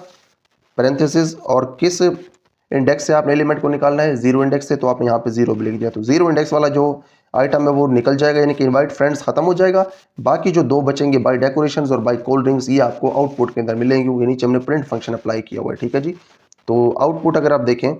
पैरेंथेसिस, और किस इंडेक्स से आपने एलिमेंट को निकालना है, जीरो इंडेक्स से, तो आपने यहाँ पे जीरो भी लिख दिया। तो जीरो इंडेक्स वाला जो आइटम है वो निकल जाएगा, यानी कि इनवाइट फ्रेंड्स खत्म हो जाएगा। बाकी जो दो बचेंगे बाई डेकोरेशंस और बाई कोल्ड ड्रिंक्स, ये आपको आउटपुट के अंदर मिलेंगे क्योंकि नीचे हमने प्रिंट फंक्शन अप्लाई किया हुआ है, ठीक है जी। तो आउटपुट अगर आप देखें,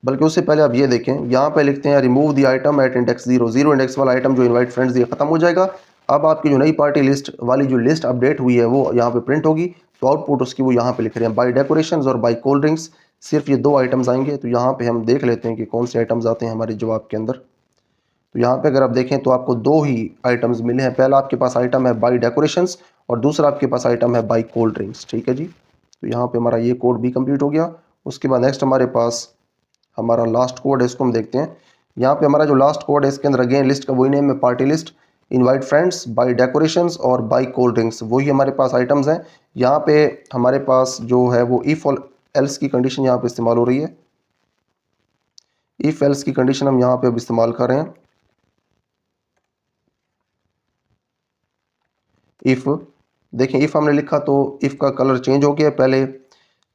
बल्कि उससे पहले आप ये देखें, यहाँ पे लिखते हैं remove the item at index zero, zero index वाला आइटम जो इनवाइट फ्रेंड्स ये खत्म हो जाएगा। अब आपकी जो नई पार्टी लिस्ट वाली जो लिस्ट अपडेट हुई है वो यहाँ पे प्रिंट होगी, तो आउटपुट उसकी वो यहाँ पे लिख रहे हैं बाई डेकोरेशंस और बाई कोल्ड ड्रिंक्स, सिर्फ ये दो आइटम्स आएंगे। तो यहाँ पे हम देख लेते हैं कि कौन से आइटम्स आते हैं हमारे जवाब के अंदर। तो यहाँ पे अगर आप देखें तो आपको दो ही आइटम्स मिले हैं, पहला आपके पास आइटम है बाई डेकोरेशंस और दूसरा आपके पास आइटम है बाई कोल्ड ड्रिंक्स, ठीक है जी। तो यहाँ पे हमारा ये कोड भी कंप्लीट हो गया। उसके बाद नेक्स्ट हमारे पास हमारा लास्ट कोड है, इसको हम देखते हैं। यहाँ पे हमारा जो लास्ट कोड है इसके अंदर अगेन लिस्ट का वही नेम है party list, invite friends, by decorations और बाई कोल्ड ड्रिंक्स, वही हमारे पास आइटम्स हैं। यहाँ पे हमारे पास जो है वो इफ और एल्स की कंडीशन यहाँ पे इस्तेमाल हो रही है। इफ एल्स की कंडीशन हम यहाँ पे अब इस्तेमाल कर रहे हैं। इफ देखें, इफ हमने लिखा तो इफ का कलर चेंज हो गया, पहले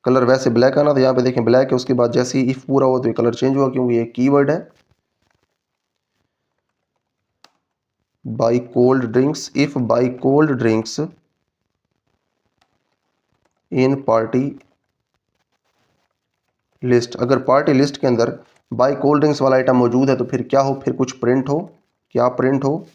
कलर वैसे ब्लैक आना था, यहाँ पे देखें ब्लैक है, उसके बाद जैसे ही इफ पूरा हुआ तो ये कलर चेंज हुआ क्योंकि ये कीवर्ड है by cold drinks. If by cold drinks in party list, अगर पार्टी लिस्ट के अंदर बाई कोल्ड ड्रिंक्स वाला आइटम मौजूद है तो फिर क्या हो, फिर कुछ प्रिंट हो, क्या प्रिंट हो,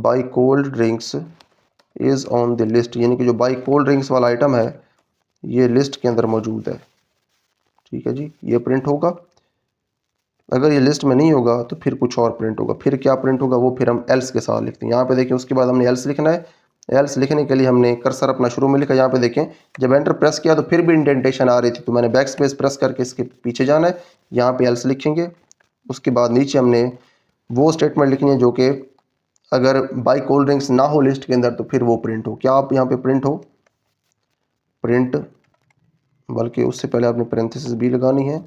by cold drinks is on the list, यानी कि जो बाई कोल्ड ड्रिंक्स वाला आइटम है ये लिस्ट के अंदर मौजूद है। ठीक है जी, ये प्रिंट होगा। अगर ये लिस्ट में नहीं होगा तो फिर कुछ और प्रिंट होगा। फिर क्या प्रिंट होगा वो फिर हम एल्स के साथ लिखते हैं। यहाँ पे देखें, उसके बाद हमने एल्स लिखना है। एल्स लिखने के लिए हमने कर्सर अपना शुरू में लिखा। यहाँ पे देखें, जब एंटर प्रेस किया तो फिर भी इंडेंटेशन आ रही थी, तो मैंने बैक स्पेस प्रेस करके इसके पीछे जाना है। यहाँ पे एल्स लिखेंगे। उसके बाद नीचे हमने वो स्टेटमेंट लिखनी है जो कि अगर बाई कोल्ड ड्रिंक्स ना हो लिस्ट के अंदर तो फिर वो प्रिंट हो। क्या आप यहाँ पे प्रिंट हो, प्रिंट, बल्कि उससे पहले आपने पैरेंथेसिस भी लगानी है।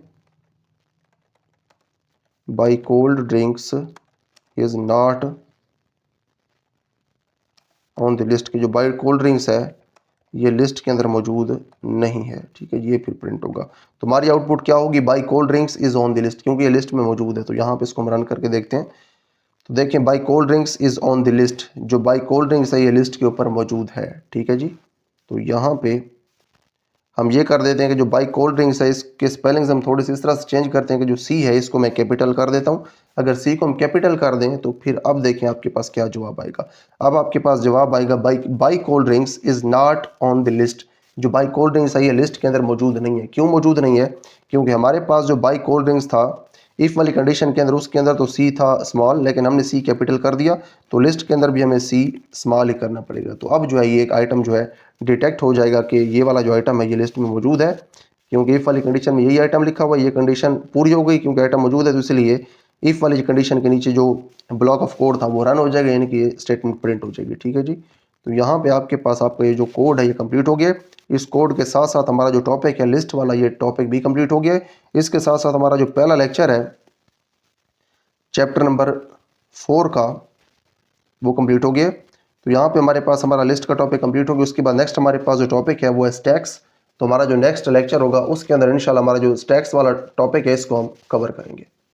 By cold drinks is not on the list, की जो बाई कोल्ड ड्रिंक्स है ये लिस्ट के अंदर मौजूद नहीं है। ठीक है, ये फिर प्रिंट होगा। तो हमारी आउटपुट क्या होगी, by cold drinks is on the list, क्योंकि ये लिस्ट में मौजूद है। तो यहाँ पे इसको हम रन करके देखते हैं। तो देखें, by cold drinks is on the list, जो बाई कोल्ड ड्रिंक्स है ये लिस्ट के ऊपर मौजूद है। ठीक है जी, तो यहाँ पे हम ये कर देते हैं कि जो बाई कोल्ड ड्रिंक्स है इसके स्पेलिंग्स हम थोड़ी सी इस तरह से चेंज करते हैं कि जो सी है इसको मैं कैपिटल कर देता हूँ। अगर सी को हम कैपिटल कर दें तो फिर अब देखें आपके पास क्या जवाब आएगा। अब आपके पास जवाब आएगा by cold drinks is not on the list, जो बाई कोल्ड ड्रिंक्स है ये लिस्ट के अंदर मौजूद नहीं है। क्यों मौजूद नहीं है, क्योंकि हमारे पास जो बाई कोल्ड ड्रिंक्स था इफ़ वाली कंडीशन के अंदर, उसके अंदर तो सी था स्मॉल, लेकिन हमने सी कैपिटल कर दिया, तो लिस्ट के अंदर भी हमें सी स्मॉल ही करना पड़ेगा। तो अब जो है ये एक आइटम जो है डिटेक्ट हो जाएगा कि ये वाला जो आइटम है ये लिस्ट में मौजूद है, क्योंकि इफ़ वाली कंडीशन में यही आइटम लिखा हुआ है। ये कंडीशन पूरी हो गई क्योंकि आइटम मौजूद है, तो इसलिए इफ़ वाली कंडीशन के नीचे जो ब्लॉक ऑफ कोड था वो रन हो जाएगा, यानी कि ये स्टेटमेंट प्रिंट हो जाएगी। ठीक है जी, तो यहाँ पे आपके पास आपका ये जो कोड है ये कंप्लीट हो गया। इस कोड के साथ साथ हमारा जो टॉपिक है लिस्ट वाला, ये टॉपिक भी कंप्लीट हो गया। इसके साथ साथ हमारा जो पहला लेक्चर है चैप्टर नंबर 4 का वो कंप्लीट हो गया। तो यहाँ पे हमारे पास हमारा लिस्ट का टॉपिक कंप्लीट हो गया। उसके बाद नेक्स्ट हमारे पास जो टॉपिक है वो है स्टैक्स। तो हमारा जो नेक्स्ट लेक्चर होगा उसके अंदर इंशाल्लाह हमारा जो स्टैक्स वाला टॉपिक है इसको हम कवर करेंगे।